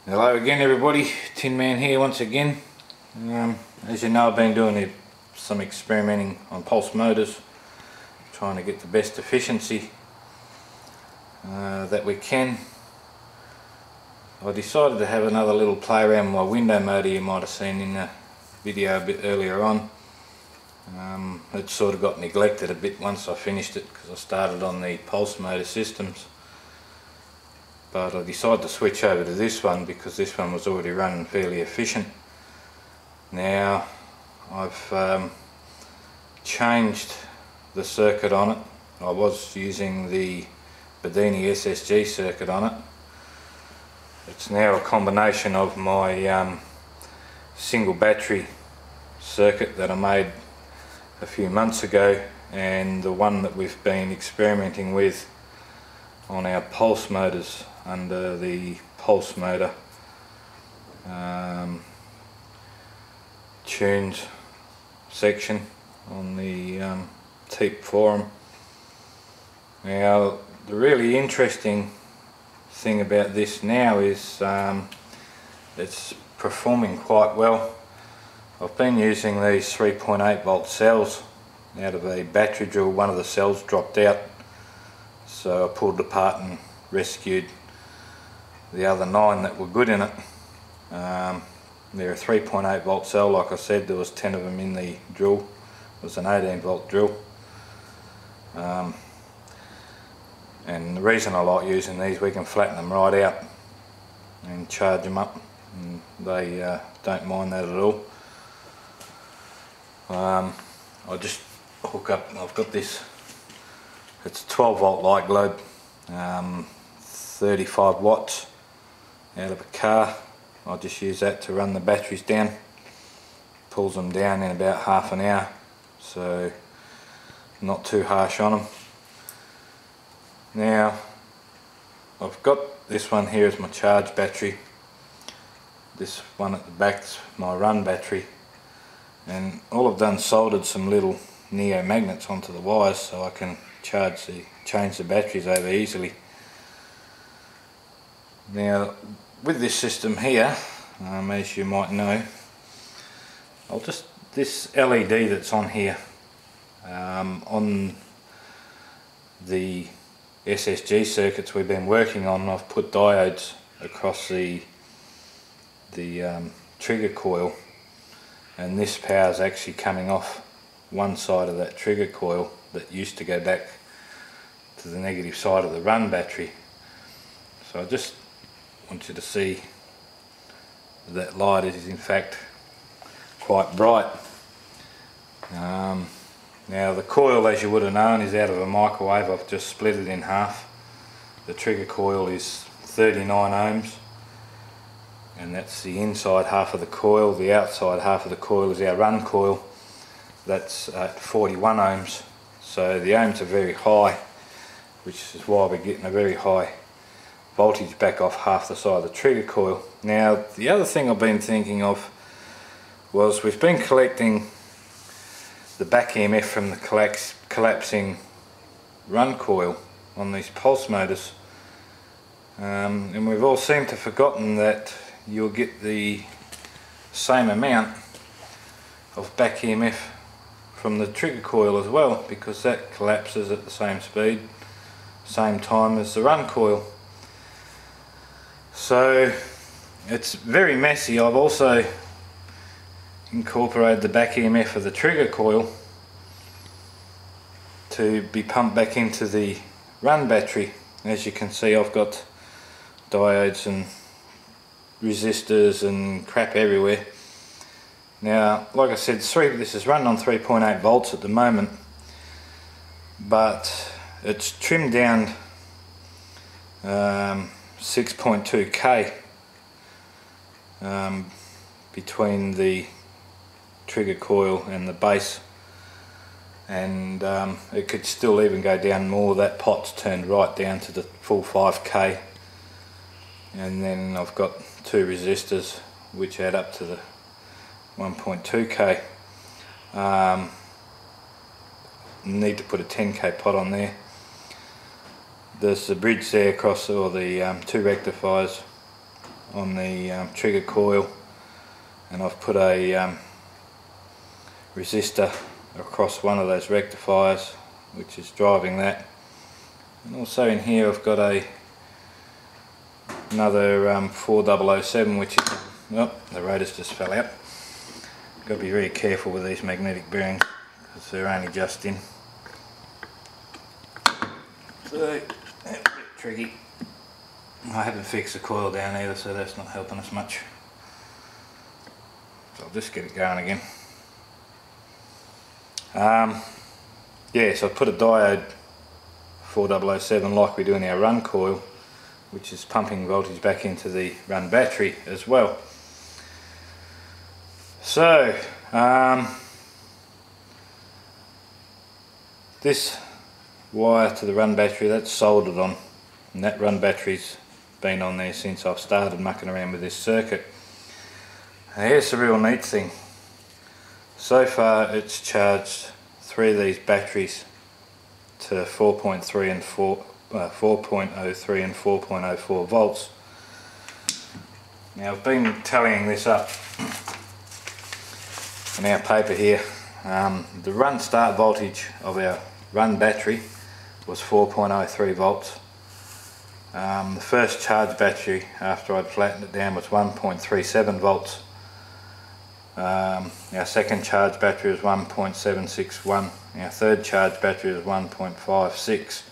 Hello again everybody, Tin Man here once again. As you know, I've been doing some experimenting on pulse motors, trying to get the best efficiency that we can. I decided to have another little play around with my window motor you might have seen in the video a bit earlier on. It sort of got neglected a bit once I finished it because I started on the pulse motor systems. But I decided to switch over to this one because this one was already running fairly efficient. Now I've changed the circuit on it. I was using the Bedini SSG circuit on it. It's now a combination of my single battery circuit that I made a few months ago and the one that we've been experimenting with on our pulse motors under the pulse motor tunes section on the TEEP forum. Now the really interesting thing about this now is it's performing quite well. I've been using these 3.8 volt cells out of a battery drill. One of the cells dropped out, so I pulled it apart and rescued the other 9 that were good in it. They're a 3.8 volt cell, like I said. There was 10 of them in the drill. It was an 18 volt drill. And the reason I like using these, we can flatten them right out and charge them up, and they don't mind that at all. I just hook up, I've got this, it's a 12 volt light globe, 35 watts out of a car. I'll just use that to run the batteries down. Pulls them down in about half an hour, so not too harsh on them. Now I've got this one here as my charge battery. This one at the back's my run battery, and all I've done is soldered some little neo magnets onto the wires so I can change the batteries over easily. Now with this system here, as you might know, this LED that's on here, on the SSG circuits we've been working on, I've put diodes across the trigger coil, and this power is actually coming off one side of that trigger coil that used to go back to the negative side of the run battery. So I just want you to see that light is in fact quite bright. Now the coil, as you would have known, is out of a microwave. I've just split it in half. The trigger coil is 39 ohms, and that's the inside half of the coil. The outside half of the coil is our run coil. That's at 41 ohms. So the ohms are very high, which is why we're getting a very high voltage back off half the side of the trigger coil. Now the other thing I've been thinking of was we've been collecting the back EMF from the collapsing run coil on these pulse motors, and we've all seemed to have forgotten that you'll get the same amount of back EMF from the trigger coil as well, because that collapses at the same speed, same time as the run coil. So it's very messy. I've also incorporated the back EMF of the trigger coil to be pumped back into the run battery. As you can see, I've got diodes and resistors and crap everywhere. Now, like I said, this is running on 3.8 volts at the moment, but it's trimmed down 6.2k between the trigger coil and the base, and it could still even go down more. That pot's turned right down to the full 5k, and then I've got 2 resistors which add up to the 1.2k. Need to put a 10k pot on there. There's the bridge there across, or the 2 rectifiers on the trigger coil, and I've put a resistor across one of those rectifiers which is driving that. And also in here I've got another 4007, which is, oh, the rotors just fell out. Got to be very careful with these magnetic bearings because they're only just in. So that's a bit tricky. I haven't fixed the coil down either, so that's not helping us much. So I'll just get it going again. Yeah, so I put a diode 4007 like we do in our run coil, which is pumping voltage back into the run battery as well. So this wire to the run battery, that's soldered on, and that run battery's been on there since I've started mucking around with this circuit. Now here's the real neat thing. So far it's charged 3 of these batteries to 4.3 and 4.03 and 4.04 volts. Now I've been tallying this up in our paper here. The run start voltage of our run battery was 4.03 volts. The first charge battery after I'd flattened it down was 1.37 volts. Our second charge battery was 1.761. Our third charge battery was 1.56,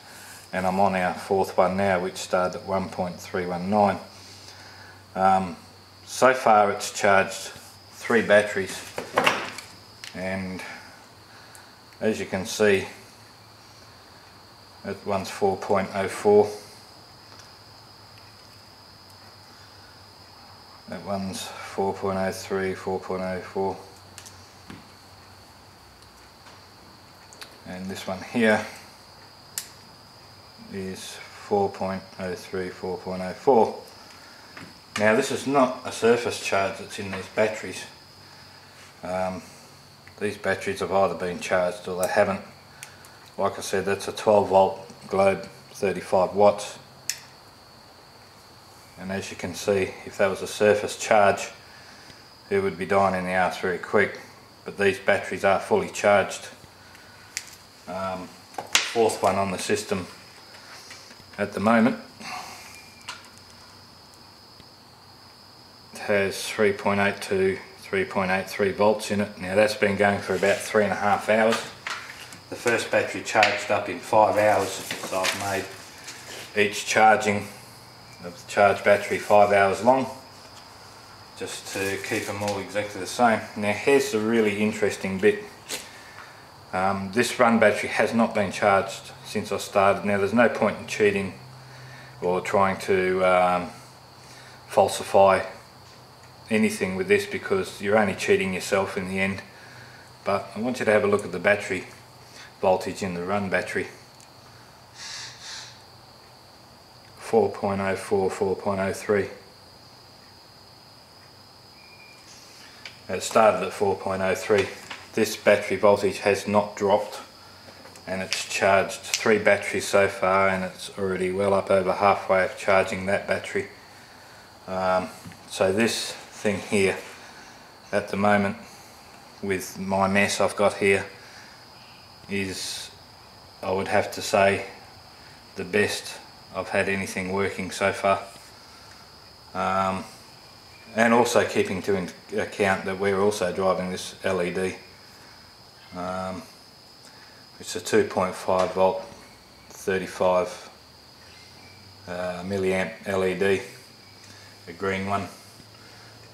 and I'm on our fourth one now, which started at 1.319. So far it's charged 3 batteries, and as you can see, that one's 4.04, that one's 4.03, 4.04, and this one here is 4.03, 4.04. Now this is not a surface charge that's in these batteries. These batteries have either been charged or they haven't. Like I said, that's a 12 volt globe, 35 watts. And as you can see, if that was a surface charge, it would be dying in the arse very quick. But these batteries are fully charged. Fourth one on the system at the moment has 3.82, 3.83 volts in it. Now that's been going for about 3.5 hours. The first battery charged up in 5 hours, so I've made each charging of the charged battery 5 hours long, just to keep them all exactly the same. Now here's the really interesting bit. This run battery has not been charged since I started. Now there's no point in cheating or trying to falsify anything with this, because you're only cheating yourself in the end. But I want you to have a look at the battery voltage in the run battery. 4.04, 4.03. It started at 4.03. This battery voltage has not dropped, and it's charged 3 batteries so far, and it's already well up over halfway of charging that battery. So this thing here at the moment, with my mess I've got here, is, I would have to say, the best I've had anything working so far. And also keeping to account that we're also driving this LED. It's a 2.5 volt 35 milliamp LED, a green one,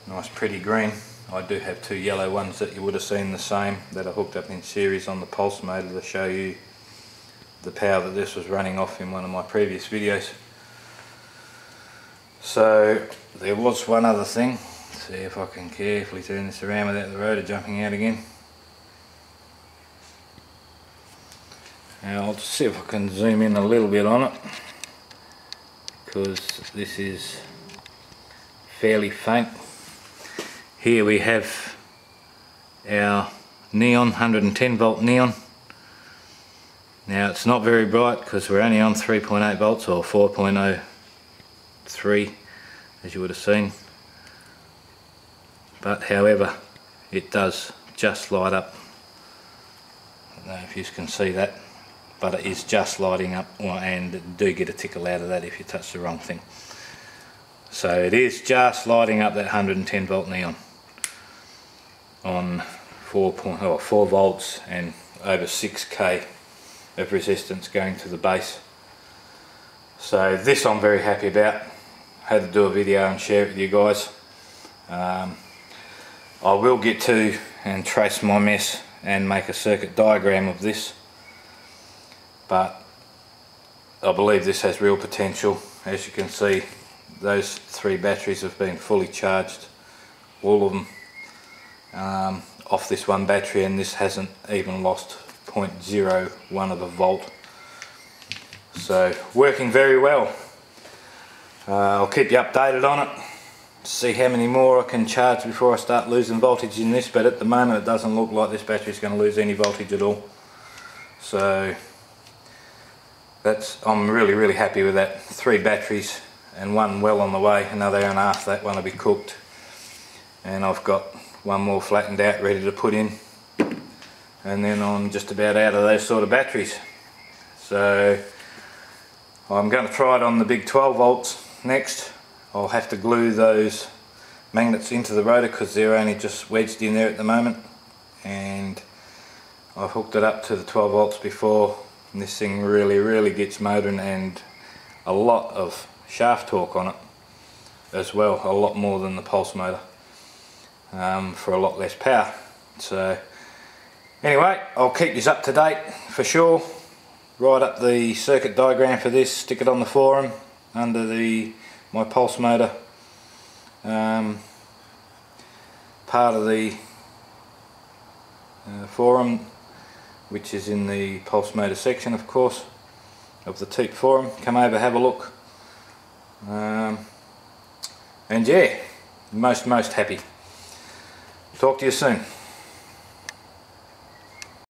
nice pretty green. I do have 2 yellow ones that you would have seen the same, that are hooked up in series on the pulse motor to show you the power that this was running off in one of my previous videos. So there was one other thing. See if I can carefully turn this around without the rotor jumping out again. Now I'll just see if I can zoom in a little bit on it, because this is fairly faint. Here we have our neon, 110 volt neon. Now it's not very bright because we're only on 3.8 volts or 4.03, as you would have seen, but however it does just light up. I don't know if you can see that, but it is just lighting up, and do get a tickle out of that if you touch the wrong thing. So it is just lighting up that 110 volt neon on 4 volts and over 6k of resistance going to the base. So this I'm very happy about. Had to do a video and share it with you guys. I will get to and trace my mess and make a circuit diagram of this, but I believe this has real potential. As you can see, those 3 batteries have been fully charged, all of them, off this one battery, and this hasn't even lost 0.01 of a volt. So working very well. I'll keep you updated on it, see how many more I can charge before I start losing voltage in this, but at the moment it doesn't look like this battery is going to lose any voltage at all. So I'm really happy with that. 3 batteries and 1 well on the way, another hour and a half, that one will be cooked, and I've got 1 more flattened out ready to put in, and then I'm just about out of those sort of batteries. So I'm going to try it on the big 12 volts next. I'll have to glue those magnets into the rotor because they're only just wedged in there at the moment, and I've hooked it up to the 12 volts before, and this thing really gets motoring, and a lot of shaft torque on it as well, a lot more than the pulse motor, for a lot less power. So anyway, I'll keep you up to date for sure. Write up the circuit diagram for this, stick it on the forum under my pulse motor part of the forum, which is in the pulse motor section, of course, of the Teep forum. Come over, have a look, and yeah, most happy. Talk to you soon.